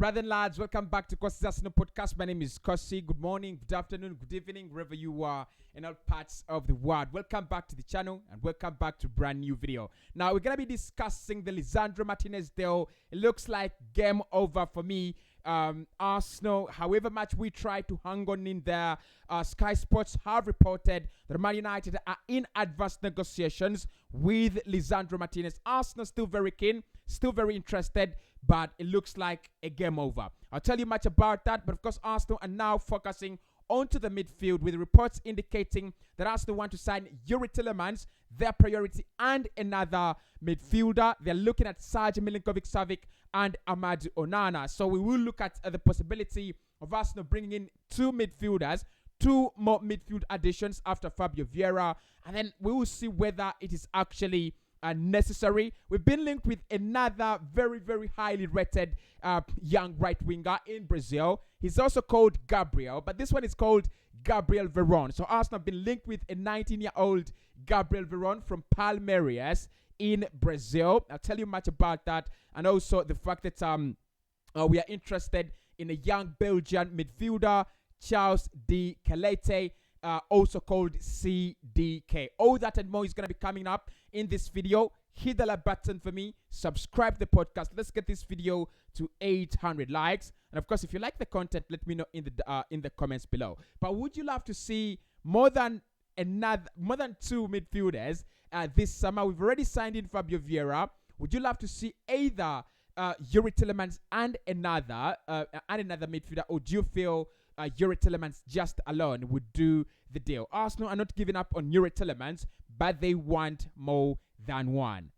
Rather than lads, welcome back to Cossy's Arsenal podcast. My name is Cossy. Good morning, good afternoon, good evening, wherever you are in all parts of the world. Welcome back to the channel and welcome back to a brand new video. Now, we're going to be discussing the Lisandro Martinez deal. It looks like game over for me. Arsenal, however much we try to hang on in there, Sky Sports have reported that Man United are in advanced negotiations with Lisandro Martinez. Arsenal still very keen, still very interested, but it looks like a game over. I'll tell you much about that, but of course Arsenal are now focusing onto the midfield with reports indicating that Arsenal want to sign Yuri Tillemans, their priority, and another midfielder. They're looking at Serge Milickovic-Savic and Ahmad Onana. So we will look at the possibility of Arsenal bringing in two midfielders, two more midfield additions after Fabio Vieira, and then we will see whether it is actually necessary. We've been linked with another very, very highly rated young right winger in Brazil. He's also called Gabriel, but this one is called Gabriel Veron. So Arsenal have been linked with a 19-year-old Gabriel Veron from Palmeiras in Brazil. I'll tell you much about that, and also the fact that we are interested in a young Belgian midfielder, Charles D Catelli, also called CDK. All that and more is going to be coming up in this video. Hit the like button for me, subscribe to the podcast. Let's get this video to 800 likes, and of course if you like the content, let me know in the comments below. But would you love to see more than two midfielders this summer? We've already signed in Fabio Vieira. Would you love to see either Yuri Tillemans and another midfielder, or do you feel Yuri Tillemans just alone would do the deal? Arsenal are not giving up on Yuri Tillemans, but they want more than one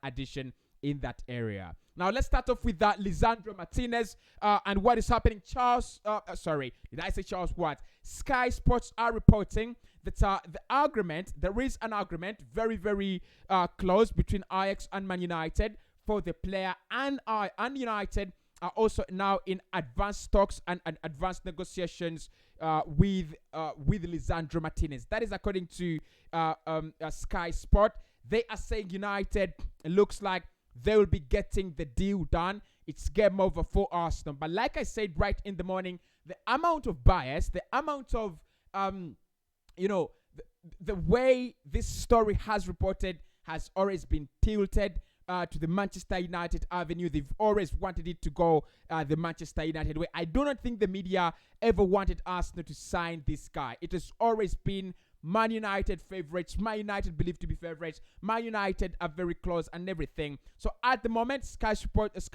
addition in that area. Now let's start off with Lisandro Martinez and what is happening. Did I say Charles what? Sky Sports are reporting that there is an argument very, very close between Ajax and Man United for the player, and United are also now in advanced talks and advanced negotiations with Lisandro Martinez. That is according to Sky Sport. They are saying United, it looks like they will be getting the deal done. It's game over for Arsenal. But like I said right in the morning, the amount of bias, the amount of, the way this story has reported has always been tilted to the Manchester United avenue. They've always wanted it to go the Manchester United way. I do not think the media ever wanted Arsenal to sign this guy. It has always been Man United favorites. Man United believed to be favorites. Man United are very close and everything. So at the moment, Sky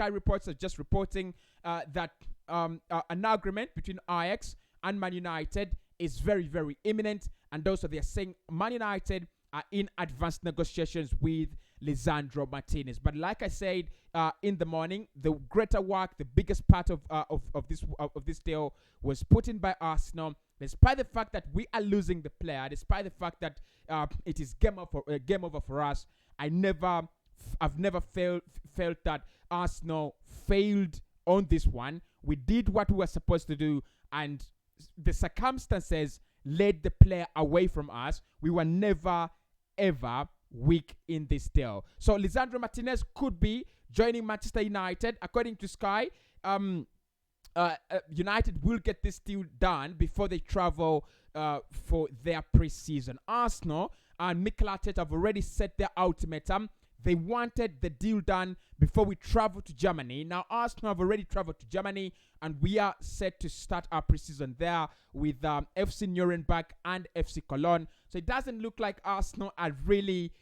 Reports are just reporting that an agreement between Ajax and Man United is very, very imminent. And also they are saying Man United are in advanced negotiations with Lisandro Martinez. But like I said in the morning, the greater work, the biggest part of this deal was put in by Arsenal. Despite the fact that we are losing the player, despite the fact that it is game over for us, I've never felt that Arsenal failed on this one. We did what we were supposed to do, and the circumstances led the player away from us. We were never ever weak in this deal. So Lisandro Martinez could be joining Manchester United. According to Sky, United will get this deal done before they travel for their pre-season. Arsenal and Mikel Arteta have already set their ultimatum. They wanted the deal done before we travel to Germany. Now Arsenal have already traveled to Germany, and we are set to start our preseason there with FC Nuremberg and FC Cologne. So it doesn't look like Arsenal are really...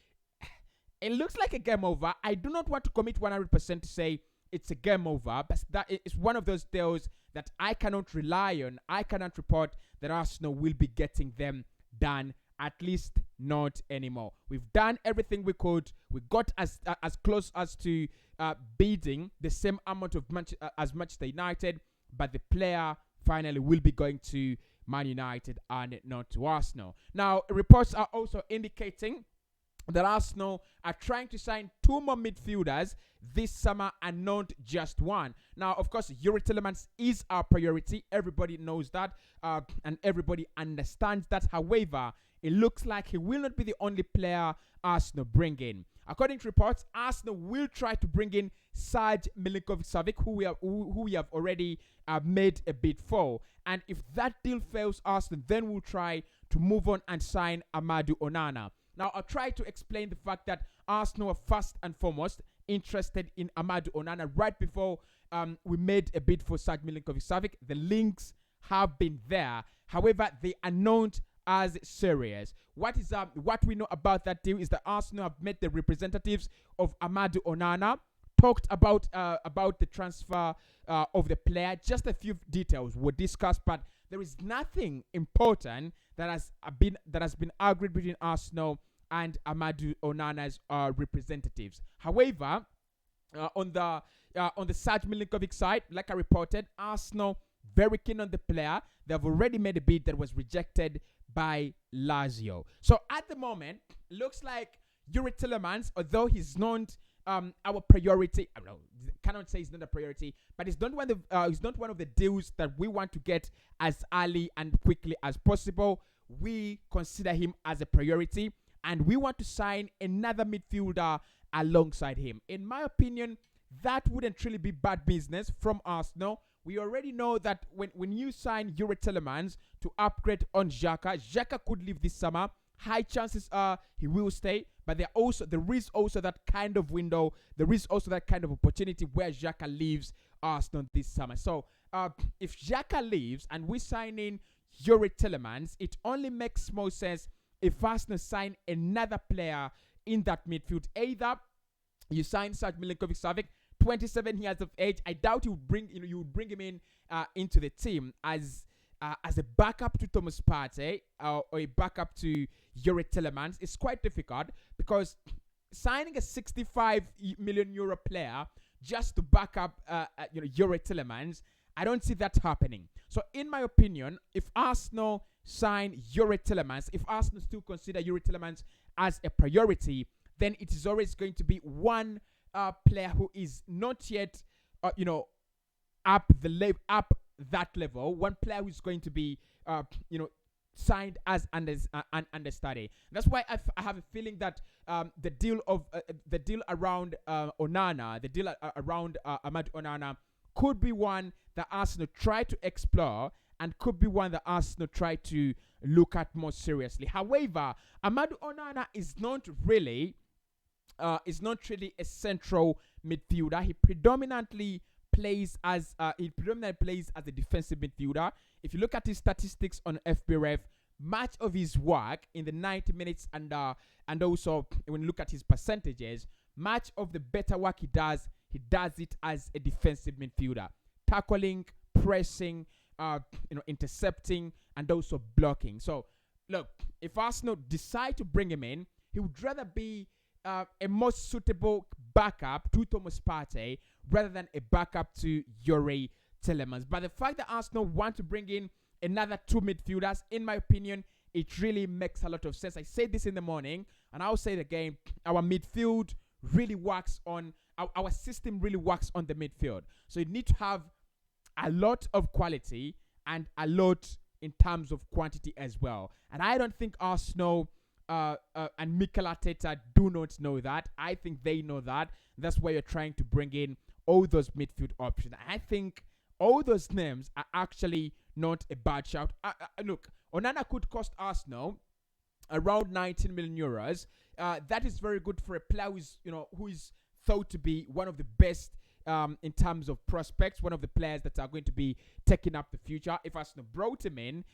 It looks like a game over. I do not want to commit 100% to say it's a game over, but that is one of those deals that I cannot rely on. I cannot report that Arsenal will be getting them done, at least not anymore. We've done everything we could. We got as close as to bidding the same amount of as Manchester United, but the player finally will be going to Man United and not to Arsenal. Now, reports are also indicating that Arsenal are trying to sign two more midfielders this summer and not just one. Now, of course, Yuri Tillemans is our priority. Everybody knows that and everybody understands that. However, it looks like he will not be the only player Arsenal bring in. According to reports, Arsenal will try to bring in Serge Milickovic, who we have already made a bid for. And if that deal fails Arsenal, then we'll try to move on and sign Amadou Onana. Now, I'll try to explain the fact that Arsenal are first and foremost interested in Amadou Onana right before we made a bid for Serge Milickovic. The links have been there. However, they are not as serious. What we know about that deal is that Arsenal have met the representatives of Amadou Onana, talked about the transfer of the player. Just a few details were discussed, but there is nothing important that has been agreed between Arsenal and Amadou Onana's representatives. However, on the Serge Milickovic side, like I reported, Arsenal very keen on the player. They've already made a bid that was rejected by Lazio. So at the moment, looks like Youri Tielemans, although he's not our priority, I don't know, cannot say he's not a priority, but he's not one of the deals that we want to get as early and quickly as possible. We consider him as a priority, and we want to sign another midfielder alongside him. In my opinion, that wouldn't really be bad business from Arsenal. We already know that when you sign Youri Tielemans to upgrade on Xhaka could leave this summer. High chances are he will stay, but there is also that kind of window. There is also that kind of opportunity where Xhaka leaves Arsenal this summer. So if Xhaka leaves and we sign in Youri Tielemans, it only makes more sense if Arsenal sign another player in that midfield. Either you sign Serge Milickovic, 27 years of age. I doubt you would bring him in into the team as a backup to Thomas Partey or a backup to Youri Tielemans. It's quite difficult because signing a 65 million euro player just to back up Youri Tielemans, I don't see that happening. So in my opinion, if Arsenal sign Youri Tielemans, if Arsenal still consider Youri Tielemans as a priority, then it is always going to be one player who is not yet, up that level. One player who is going to be, signed as understudy. That's why I have a feeling that the deal around Onana, the deal around Amadou Onana, could be one that Arsenal try to explore and could be one that Arsenal try to look at more seriously. However, Amadou Onana is not really a central midfielder. He predominantly plays as a defensive midfielder. If you look at his statistics on FBref, much of his work in the 90 minutes and also when you look at his percentages, much of the better work he does it as a defensive midfielder, tackling, pressing, intercepting, and also blocking. So look, if Arsenal decide to bring him in, he would rather be a more suitable backup to Thomas Partey rather than a backup to Youri Tielemans. But the fact that Arsenal want to bring in another two midfielders, in my opinion, it really makes a lot of sense. I said this in the morning, and I'll say it again. Our midfield really works on, our system really works on the midfield. So you need to have a lot of quality and a lot in terms of quantity as well. And I don't think Arsenal and Mikel Arteta do not know that. I think they know that. That's why you're trying to bring in all those midfield options. I think all those names are actually not a bad shout. Look, Onana could cost Arsenal around 19 million euros. That is very good for a player who is thought to be one of the best in terms of prospects, one of the players that are going to be taking up the future. If Arsenal brought him in,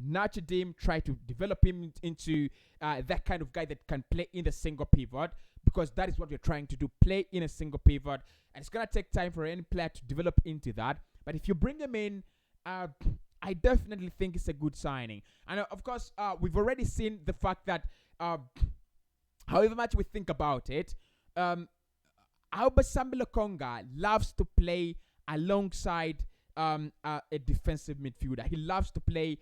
nurtured him, try to develop him into that kind of guy that can play in the single pivot, because that is what you're trying to do, play in a single pivot. And it's going to take time for any player to develop into that. But if you bring him in, I definitely think it's a good signing. And of course, we've already seen the fact that however much we think about it, Alba Lokonga loves to play alongside a defensive midfielder. He loves to play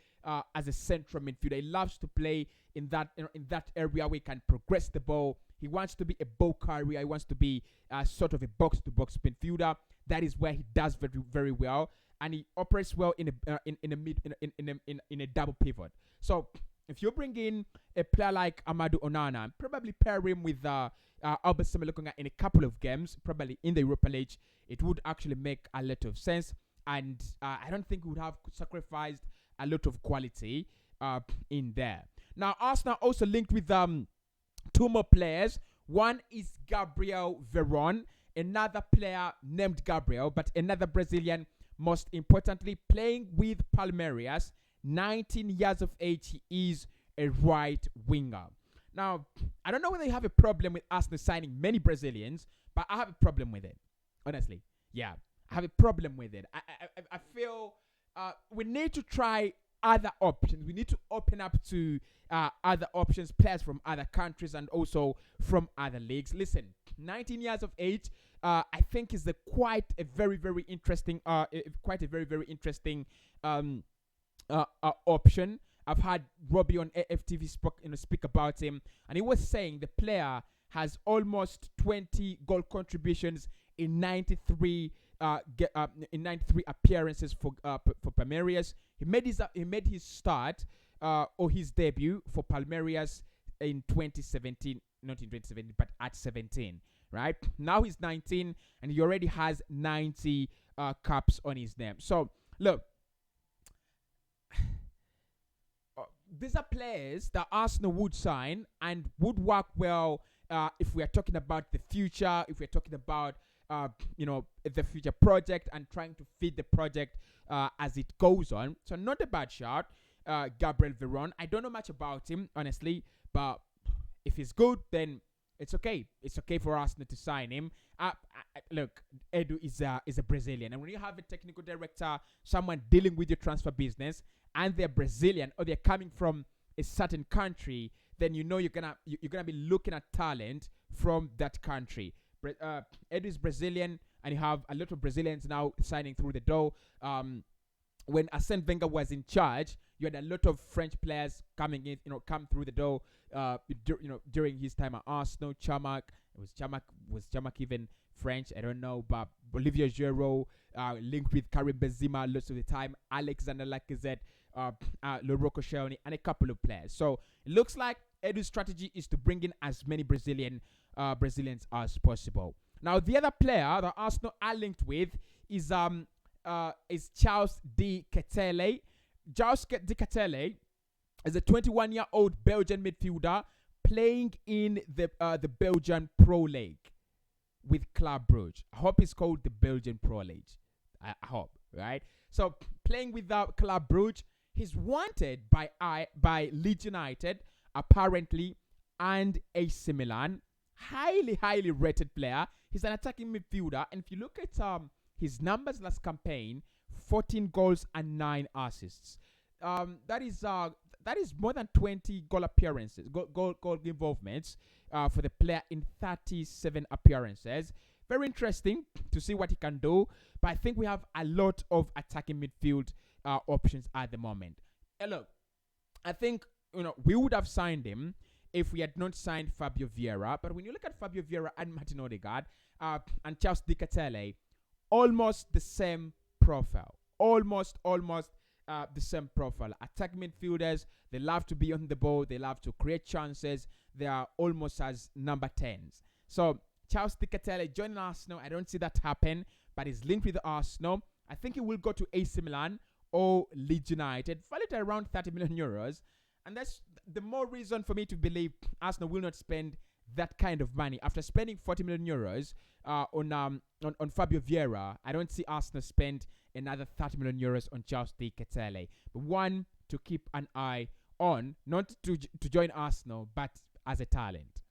as a central midfielder. He loves to play in that area where he can progress the ball. He wants to be a ball carrier. He wants to be sort of a box-to-box midfielder. That is where he does very, very well, and he operates well in a double pivot. So if you bring in a player like Amadou Onana, probably pair him with Albert Semelokonga in a couple of games, probably in the Europa League, it would actually make a lot of sense. And I don't think we would have sacrificed a lot of quality in there. Now, Arsenal also linked with two more players. One is Gabriel Veron, another player named Gabriel, but another Brazilian, most importantly, playing with Palmeiras. 19 years of age, he is a right winger. Now, I don't know whether you have a problem with Arsenal signing many Brazilians, but I have a problem with it. Honestly, yeah, I have a problem with it. I feel we need to try other options. We need to open up to other options, players from other countries and also from other leagues. Listen, 19 years of age, I think is quite a very interesting option. I've had Robbie on AFTV speak about him, and he was saying the player has almost 20 goal contributions in 93 appearances for Palmeiras. He made his start or his debut for Palmeiras in 2017, not in 2017, but at 17. Right now he's 19 and he already has 90 caps on his name. So look, these are players that Arsenal would sign and would work well if we are talking about the future, if we're talking about the future project and trying to feed the project as it goes on. So not a bad shout, Gabriel Veron. I don't know much about him, honestly, but if he's good, then it's okay. It's okay for Arsenal to sign him. Look, Edu is a Brazilian, and when you have a technical director, someone dealing with your transfer business, and they're Brazilian or they're coming from a certain country, then you know you're gonna be looking at talent from that country. Edu is Brazilian, and you have a lot of Brazilians now signing through the door. When Arsene Wenger was in charge, you had a lot of French players coming in, come through the door. During his time at Arsenal, was Chamak even French? I don't know, but Olivier Giroud linked with Karim Benzema lots of the time. Alexander Lacazette, Laurent Koscielny, and a couple of players. So it looks like Edu's strategy is to bring in as many Brazilians as possible. Now, the other player that Arsenal are linked with is Charles D Ketelly. Charles D Ketelly is a 21-year-old Belgian midfielder playing in the Belgian Pro League with Club Brugge. I hope it's called the Belgian Pro League. I hope, right? So playing with Club Brugge, he's wanted by Leeds United apparently and AC Milan. Highly rated player. He's an attacking midfielder, and if you look at his numbers last campaign, 14 goals and 9 assists. That is more than 20 goal appearances, goal involvements for the player in 37 appearances. Very interesting to see what he can do, but I think we have a lot of attacking midfield options at the moment. And look, I think we would have signed him if we had not signed Fabio Vieira. But when you look at Fabio Vieira and Martin Odegaard and Charles D Catelli, almost the same profile. Almost the same profile. Attack midfielders, they love to be on the ball, they love to create chances. They are almost as number 10s. So Charles D Catelli joining Arsenal, I don't see that happen, but he's linked with Arsenal. I think he will go to AC Milan or Leeds United, valued at around 30 million euros. And that's the more reason for me to believe Arsenal will not spend that kind of money. After spending 40 million euros on Fabio Vieira, I don't see Arsenal spend another 30 million euros on Charles D Ketelly. But one to keep an eye on, not to join Arsenal, but as a talent.